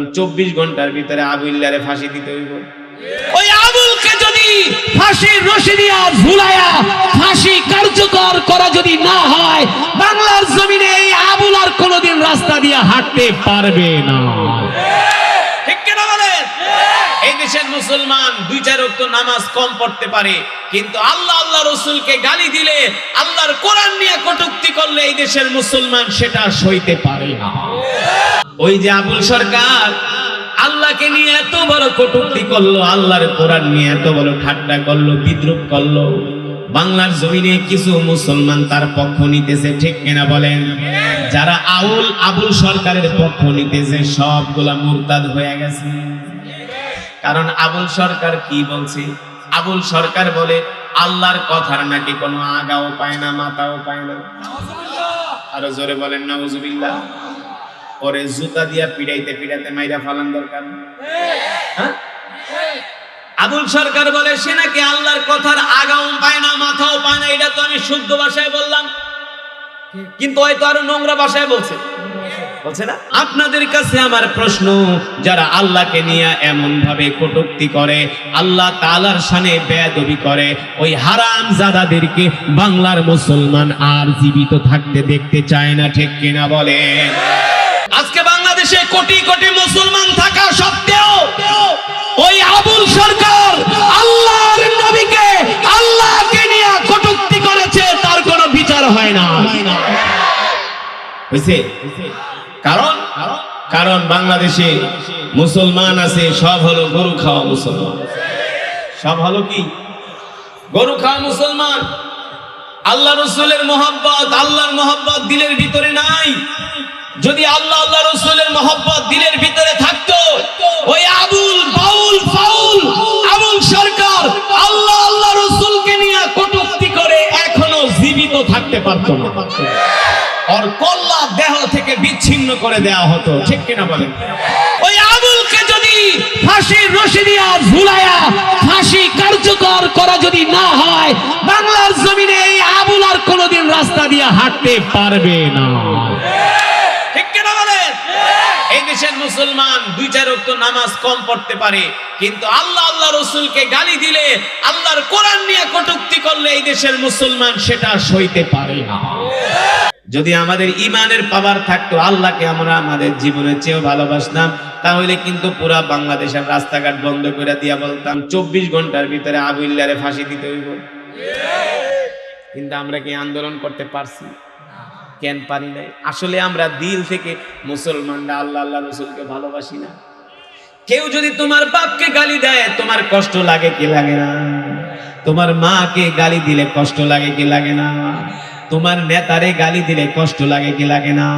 24 ঘন্টার ভিতরে আবুল্লারে ফাঁসি দিতে হইব। ওই আবুলকে যদি ফাঁসির রশি দিয়া ঝুলায়া ফাঁসি কার্যকর করা যদি না হয়, বাংলার জমিনে এই আবুল আর কোনোদিন রাস্তা দিয়ে হাঁটতে পারবে না। ঠিক কিনা বলেন? এই দেশের মুসলমান 2-4 ওয়াক্ত নামাজ কম পড়তে পারে, কিন্তু আল্লাহ আল্লাহ রাসূলকে গালি দিলে, আল্লাহর কোরআন নিয়ে কটূক্তি করলে এই দেশের মুসলমান সেটা সইতে পারে না। ওই যে আবুল সরকার আল্লাহকে নিয়ে এত বড় কটূক্তি করলো, আল্লাহর কোরআন নিয়ে এত বড় ঠাট্টা করলো, বিদ্রূপ করলো, বাংলার জমিনে কিছু মুসলমান তার পক্ষ নিতেছে। ঠিক কিনা বলেন? যারা আবুল সরকারের পক্ষ নিতেছে সবগুলা মুরতাদ হয়ে গেছে। কারণ আবুল সরকার কি বলছে? আবুল সরকার বলে আল্লাহর কথার নাকি কোনো আগাও পায় না, মাথাও পায় না। আরো জোরে বলেন নাউজুবিল্লাহ। পরে জুতা দিয়া পিড়াইতে পিড়াইতে মাইরা ফালান দরকার। হ্যাঁ, আবুল সরকার বলে সে নাকি আল্লাহর কথার আগাও পায় না, মাথাও পায় না। এটা তো আমি শুদ্ধ ভাষায় বললাম, কিন্তু হয়তো আরো নোংরা ভাষায় বলছে না। আপনাদের কাছে আমার প্রশ্ন, যারা আল্লাহকে নিয়ে এমন ভাবে কটূক্তি করে, আল্লাহ তাআলার শানে বেয়াদবি করে, ওই হারামজাদাদেরকে বাংলার মুসলমান আর জীবিত থাকতে দেখতে চায় না। ঠিক কিনা বলেন? আজকে বাংলাদেশে কোটি কোটি মুসলমান থাকা সত্ত্বেও ওই আবুল সরকার আল্লাহর নবীকে, আল্লাহকে নিয়ে কটূক্তি করেছে, তার কোনো বিচার হয় না। হইছে? কারণ বাংলাদেশে মুসলমান আছে, সব হলো গরু খাওয়া মুসলমান। সব হলো কি? গরু খাওয়া মুসলমান। আল্লাহ রাসূলের মহব্বত, আল্লাহর মহব্বত দিলের ভিতরে নাই। যদি আল্লাহ আল্লাহ রাসূলের মহব্বত দিলের ভিতরে থাকতো, ওই আবুল বাউল ফাউল আবুল সরকার আল্লাহ আল্লাহ রাসূলকে নিয়ে কটূক্তি করে এখনো জীবিত থাকতে পারতো না। আর কল্লা দেহ থেকে বিচ্ছিন্ন করে দেওয়া হতো। ঠিক কিনা বলেন? ওই আবুলকে যদি ফাঁসির রশি দিয়া ঝুলায়া ফাঁসি কার্যকর করা যদি না হয়, বাংলার জমিনে এই আবুল আর কোনোদিন রাস্তা দিয়ে হাঁটতে পারবে না। ঠিক কিনা বলেন? এই দেশের মুসলমান 2-4 ওয়াক্ত নামাজ কম পড়তে পারে, কিন্তু আল্লাহ আল্লাহ রাসূলকে গালি দিলে, আল্লাহর কোরআন নিয়ে কটূক্তি করলে এই দেশের মুসলমান সেটা সইতে পারে না। যদি আমাদের ইমানের পাওয়ার থাকতো, আল্লাহকে আমরা আমাদের জীবনের চেয়েও ভালোবাসতাম, তাহলে কিন্তু পুরা বাংলাদেশের রাস্তাঘাট বন্ধ করে দিয়া বলতাম 24 ঘন্টার ভিতরে আবুল্লারে ফাঁসি দিতে হইব। কিন্তু আমরা কি আন্দোলন করতে পারছি? কেন পারি নাই? আসলে আমরা দিল থেকে মুসলমানরা আল্লাহ আল্লাহ রাসূলকে ভালোবাসি না। কেউ যদি তোমার বাপকে গালি দেয়, তোমার কষ্ট লাগে কি লাগে না? তোমার মাকে গালি দিলে কষ্ট লাগে কি লাগে না? তোমার নেতারে গালি দিলে কষ্ট লাগে কি লাগে না?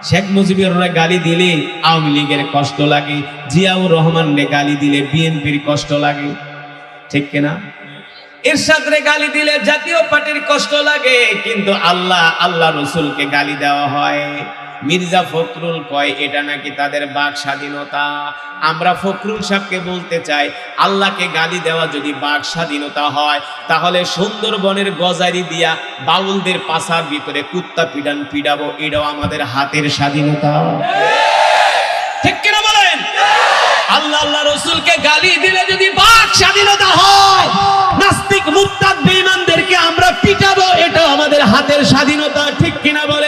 শেখ মুজিবুর গালি দিলে আওয়ামী লীগের কষ্ট লাগে, জিয়াউর রহমানকে গালি দিলে বিএনপির কষ্ট লাগে। ঠিক কিনা? এরশাদরে গালি দিলে জাতীয় পার্টির কষ্ট লাগে, কিন্তু আল্লাহ আল্লাহ রাসূলকে গালি দেওয়া হয়। মির্জা ফখরুল কয় এটা নাকি তাদের বাক স্বাধীনতা। আমরা ফখরুল সাহেবকে বলতে চাই, আল্লাহকে গালি দেওয়া যদি বাক স্বাধীনতা হয়, তাহলে সুন্দরবনের গজারি দিয়া বাউলদের পাছার ভিতরে কুত্তা পিডাবো, এটাও আমাদের হাতের স্বাধীনতা। ঠিক কিনা বলেন? আল্লাহ আল্লাহ রাসূলকে গালি দিলে যদি বাক স্বাধীনতা হয়, নাস্তিক মুরতাদ বেঈমানদেরকে আমরা পিটাবো, এটাও আমাদের হাতের স্বাধীনতা। ঠিক কিনা বলেন?